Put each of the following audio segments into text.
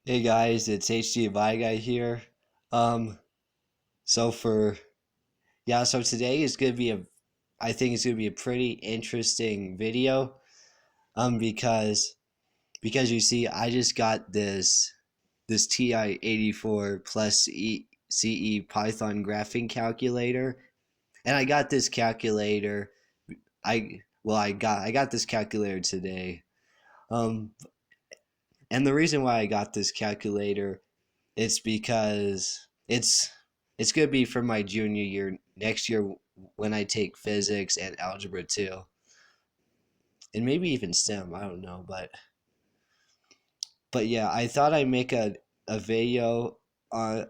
Hey guys, it's HDMI guy here. Um, so for so today is gonna be I think it's gonna be a pretty interesting video. Because you see, I just got this TI-84 plus CE Python graphing calculator, and I got this calculator. I got this calculator today. Um, and the reason why I got this calculator, it's because it's gonna be for my junior year next year when I take physics and algebra 2, and maybe even STEM. I don't know, but yeah, I thought I'd make a video on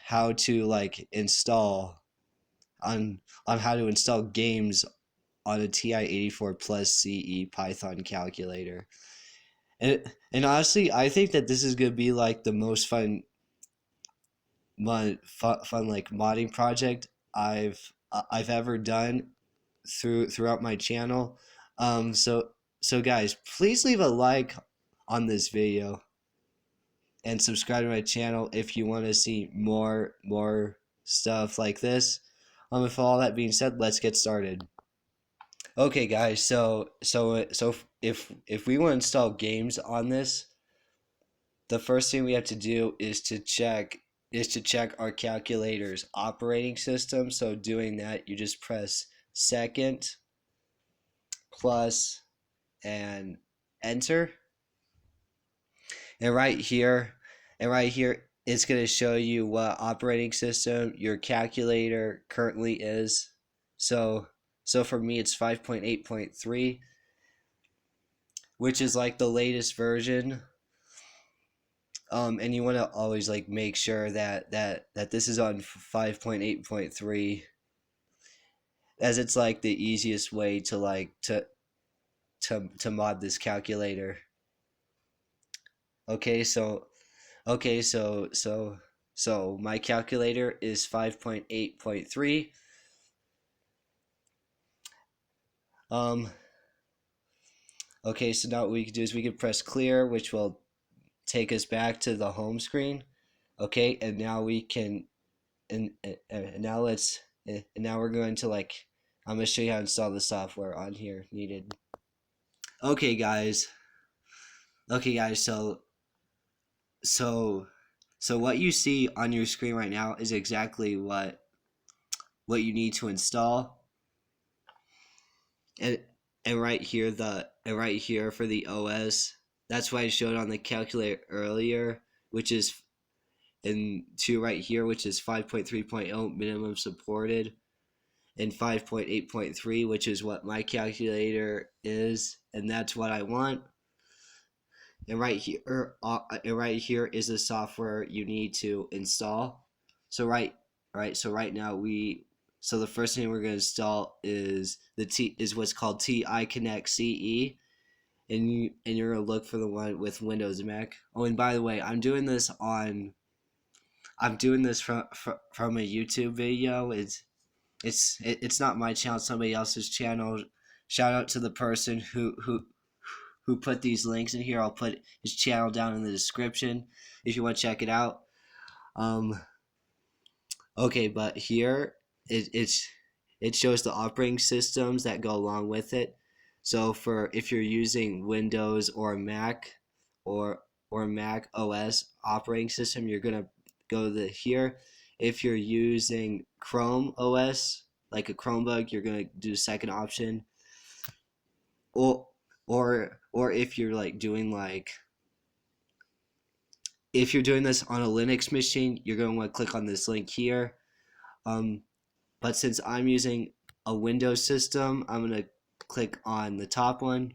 how to like install on how to install games on a TI-84 plus CE Python calculator. And honestly, I think that this is gonna be like the most fun like modding project I've ever done throughout my channel. So guys, please leave a like on this video and subscribe to my channel if you want to see more stuff like this. With all that being said, let's get started. Okay, guys. So if we want to install games on this, the first thing we have to do is to check our calculator's operating system. So doing that, you just press second plus and enter. And right here it's going to show you what operating system your calculator currently is. So for me it's 5.8.3, which is like the latest version. And you want to always like make sure that this is on 5.8.3, as it's like the easiest way to like to mod this calculator. Okay, so my calculator is 5.8.3. Um okay, so now what we can do is we can press clear, which will take us back to the home screen. Okay, and now we can and now and now we're going to like I'm going to show you how to install the software on here needed. Okay, guys. Okay, guys. So so what you see on your screen right now is exactly what you need to install. And and right here for the OS, that's why I showed on the calculator earlier, which is in two right here, which is 5.3.0 minimum supported, and 5.8.3, which is what my calculator is, and that's what I want. And right here is the software you need to install. So right now so the first thing we're going to install is what's called TI Connect CE, and you're gonna look for the one with Windows and Mac. Oh, and by the way, I'm doing this from a YouTube video. It's not my channel, it's somebody else's channel. Shout out to the person who put these links in here. I'll put his channel down in the description if you want to check it out. Um, okay, but here it shows the operating systems that go along with it. So for if you're using Windows or Mac or Mac OS operating system, you're gonna go to here. If you're using Chrome OS, like a Chromebook, you're gonna do the second option. Or or if you're like doing like if you're doing this on a Linux machine, you're going to want to click on this link here. Um, but since I'm using a Windows system, I'm going to click on the top one,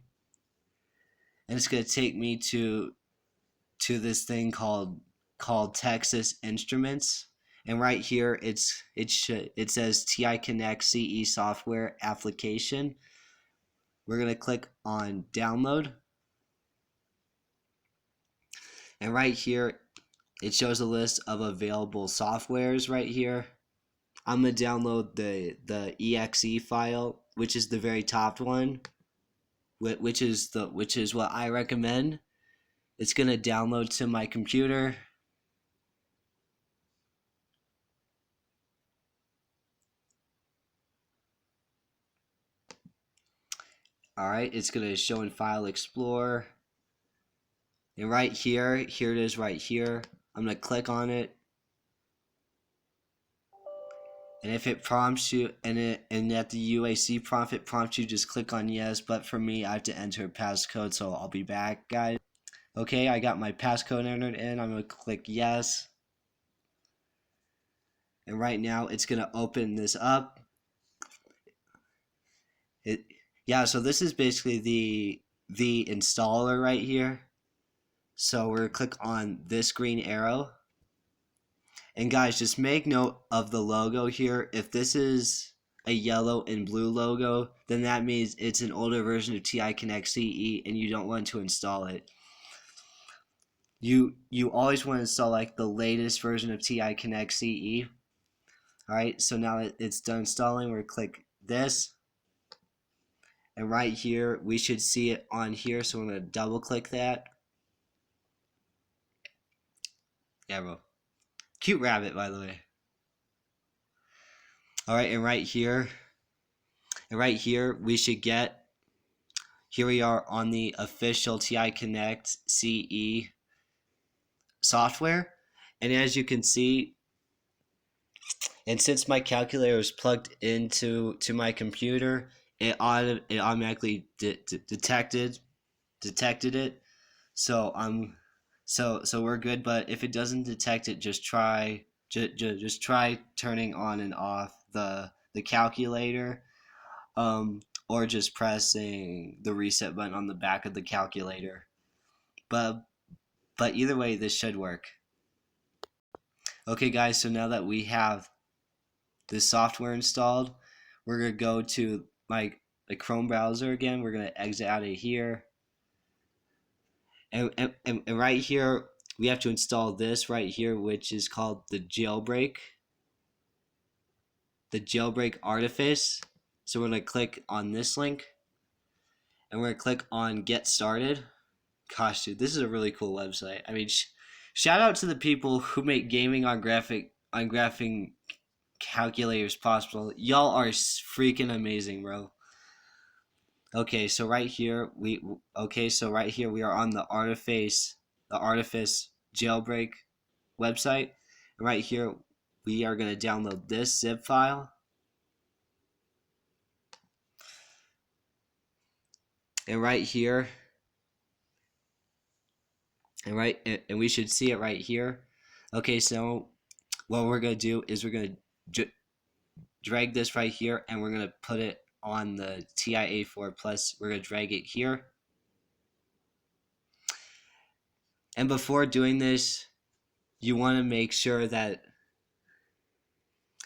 and it's going to take me to this thing called Texas Instruments. And right here, it says TI Connect CE software application. We're going to click on download. And right here, it shows a list of available softwares right here. I'm gonna download the exe file, which is the very top one, which is what I recommend. It's gonna download to my computer. Alright, it's gonna show in File Explorer. And right here, here it is right here. I'm gonna click on it. And if it prompts you, and at the UAC prompt, it prompts you, just click on yes. But for me, I have to enter a passcode, so I'll be back, guys. Okay, I got my passcode entered in. I'm gonna click yes. And right now, it's gonna open this up. So this is basically the installer right here. So we're gonna click on this green arrow. And guys, just make note of the logo here. If this is a yellow and blue logo, then that means it's an older version of TI Connect CE and you don't want to install it. You always want to install like the latest version of TI Connect CE. Alright, so now that it's done installing, we're gonna click this. And right here, we should see it on here, so we're gonna double click that. Yeah, bro. Cute rabbit, by the way. Alright, and right here, we should get, here we are on the official TI Connect CE software. And as you can see, and since my calculator is plugged into my computer, it automatically detected it. So we're good. But if it doesn't detect it, just try turning on and off the calculator, or just pressing the reset button on the back of the calculator. But either way, this should work. Okay, guys. So now that we have this software installed, we're gonna go to the Chrome browser again. We're gonna exit out of here, and right here we have to install this right here, which is called the jailbreak artifice. So we're gonna click on this link, and we're gonna click on get started. Gosh, dude, this is a really cool website. I mean, shout out to the people who make gaming on graphing calculators possible. Y'all are freaking amazing, bro. Okay, so right here we are on the artifice jailbreak website. And right here we are going to download this zip file. And right here, and we should see it right here. Okay, so what we're going to do is we're going to drag this right here, and we're going to put it on the TI-84 plus. We're going to drag it here. And before doing this, you want to make sure that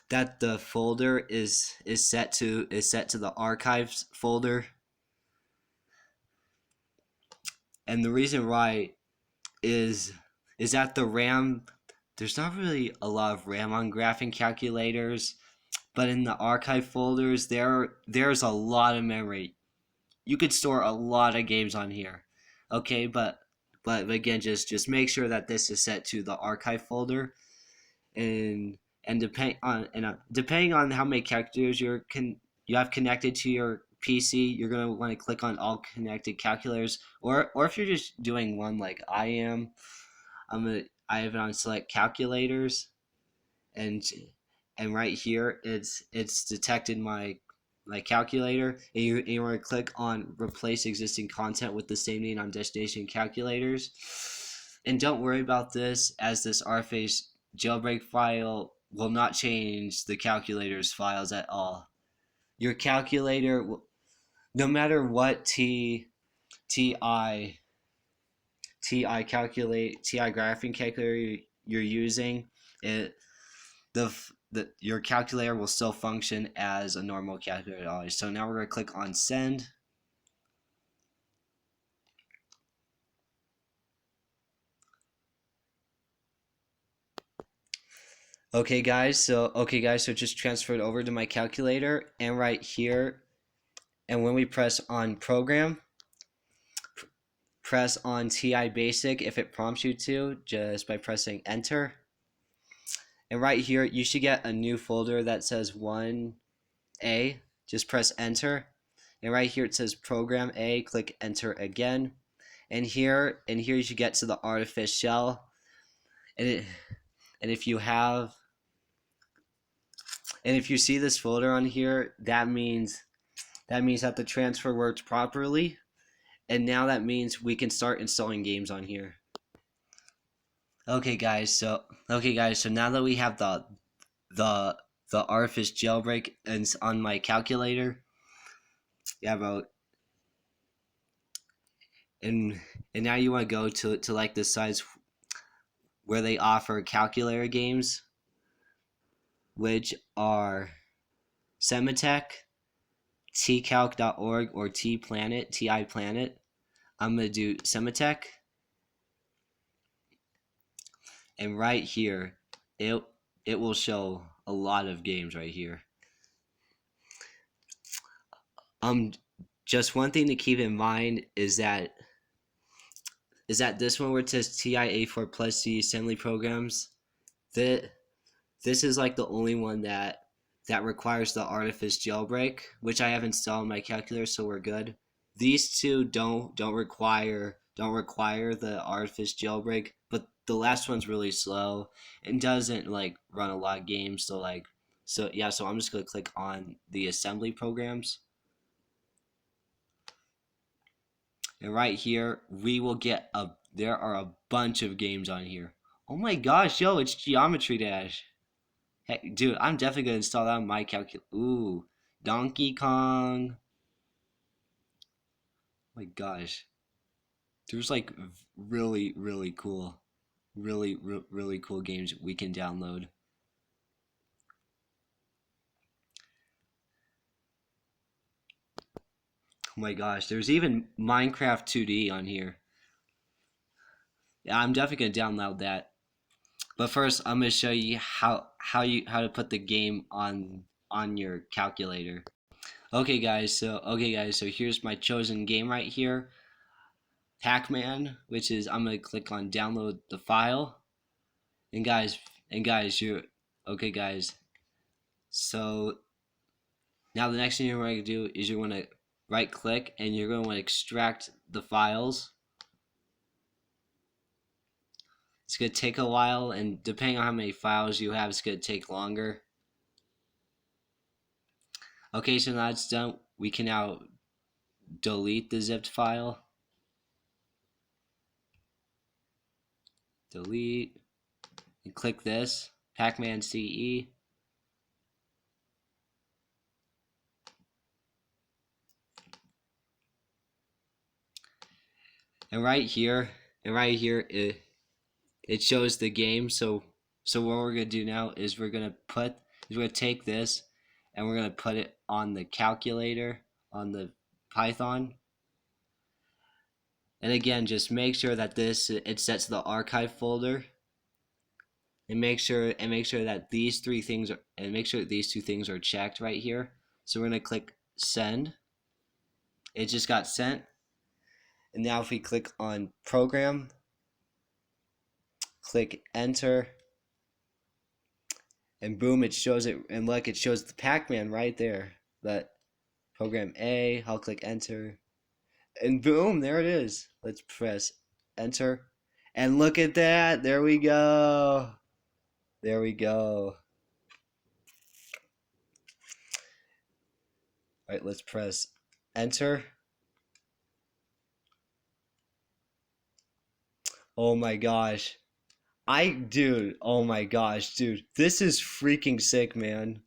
the folder is set to the archives folder. And the reason why is that the RAM, there's not really a lot of RAM on graphing calculators, but in the archive folders there's a lot of memory. You could store a lot of games on here. Okay, but again, just make sure that this is set to the archive folder, and depending on how many calculators you have connected to your PC, you're gonna want to click on all connected calculators, or if you're just doing one like I am, I have it on select calculators, and right here it's detected my calculator, and you want to click on replace existing content with the same name on destination calculators. And don't worry about this, as this RFA jailbreak file will not change the calculator's files at all. Your calculator, no matter what TI graphing calculator you're using, your calculator will still function as a normal calculator always. So now we're going to click on send. Okay guys, so just transferred over to my calculator, and right here, and when we press on program press on TI Basic if it prompts you to, just by pressing enter. And right here, you should get a new folder that says 1A. Just press enter. And right here it says program A, click enter again. And here you should get to the artifice shell. And if you have and if you see this folder on here, that means that the transfer worked properly. And now that means we can start installing games on here. Okay guys, so now that we have the artifice jailbreak and on my calculator, yeah, bro. And now you want to go to like the sites where they offer calculator games, which are Sematech, tcalc.org, or tplanet, TI-Planet. I'm gonna do Sematech, and right here, it will show a lot of games right here. Just one thing to keep in mind is that this one where it says TI-84 plus the assembly programs, that this is like the only one that requires the artifice jailbreak, which I have installed on my calculator, so we're good. These two don't require the artifice jailbreak, but the last one's really slow and doesn't like run a lot of games. So I'm just gonna click on the assembly programs. And right here, we will get there are a bunch of games on here. Oh my gosh, yo, it's Geometry Dash. Hey, dude, I'm definitely gonna install that on my calculator. Ooh, Donkey Kong. Oh my gosh, there's like really cool, really cool games we can download. Oh my gosh, there's even Minecraft 2D on here. Yeah, I'm definitely gonna download that. But first, I'm gonna show you how to put the game on your calculator. Okay, guys. So here's my chosen game right here, Pac-Man, which is I'm gonna click on download the file. And guys, you're okay, guys. So now the next thing you're going to do is you're going to right click and you're going to extract the files. It's going to take a while, and depending on how many files you have, it's going to take longer. Okay, so now it's done. We can now delete the zipped file. Delete. And click this, Pac-Man CE. And right here, it shows the game. So what we're gonna do now is we're gonna take this and we're gonna put it on the calculator on the Python. And again, just make sure that it's set to the archive folder, and make sure that these three things are, and make sure that these two things are checked right here. So we're gonna click send. It just got sent. And now if we click on program, click enter, and boom, it shows it. And look, it shows the Pac-Man right there. That program A, I'll click enter, and boom, there it is. Let's press enter, and look at that. There we go. There we go. All right, let's press enter. Oh my gosh. Dude, oh my gosh, dude. This is freaking sick, man.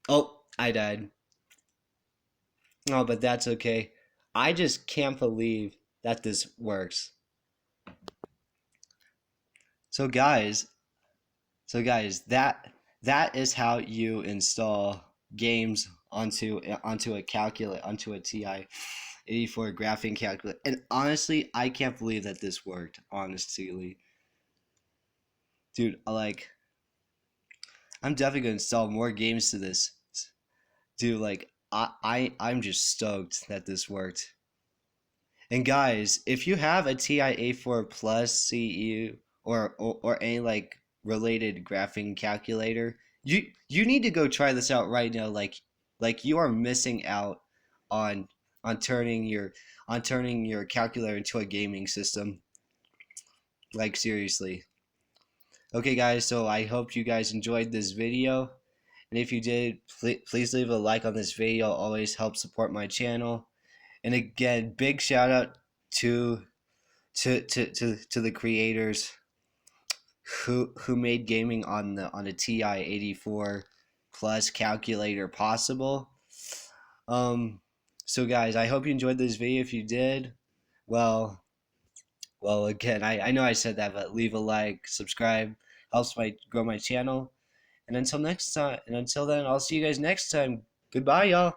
Oh, I died. Oh, but that's okay. I just can't believe that this works. So guys, that is how you install games onto a TI-84 graphing calculator. And honestly, I can't believe that this worked. Honestly, dude, I'm definitely gonna install more games to this. Dude, I'm just stoked that this worked. And guys, if you have a TI-84 Plus CU or any like related graphing calculator, you need to go try this out right now. Like you are missing out on on turning your on turning your calculator into a gaming system. Like seriously. Okay guys, so I hope you guys enjoyed this video. And if you did, please leave a like on this video. It always helps support my channel. And again, big shout out to to the creators who made gaming on a TI-84 plus calculator possible. Um, so guys, I hope you enjoyed this video. If you did, well, again, I know I said that, but leave a like, subscribe, helps my grow my channel. And until next time, and until then, I'll see you guys next time. Goodbye, y'all.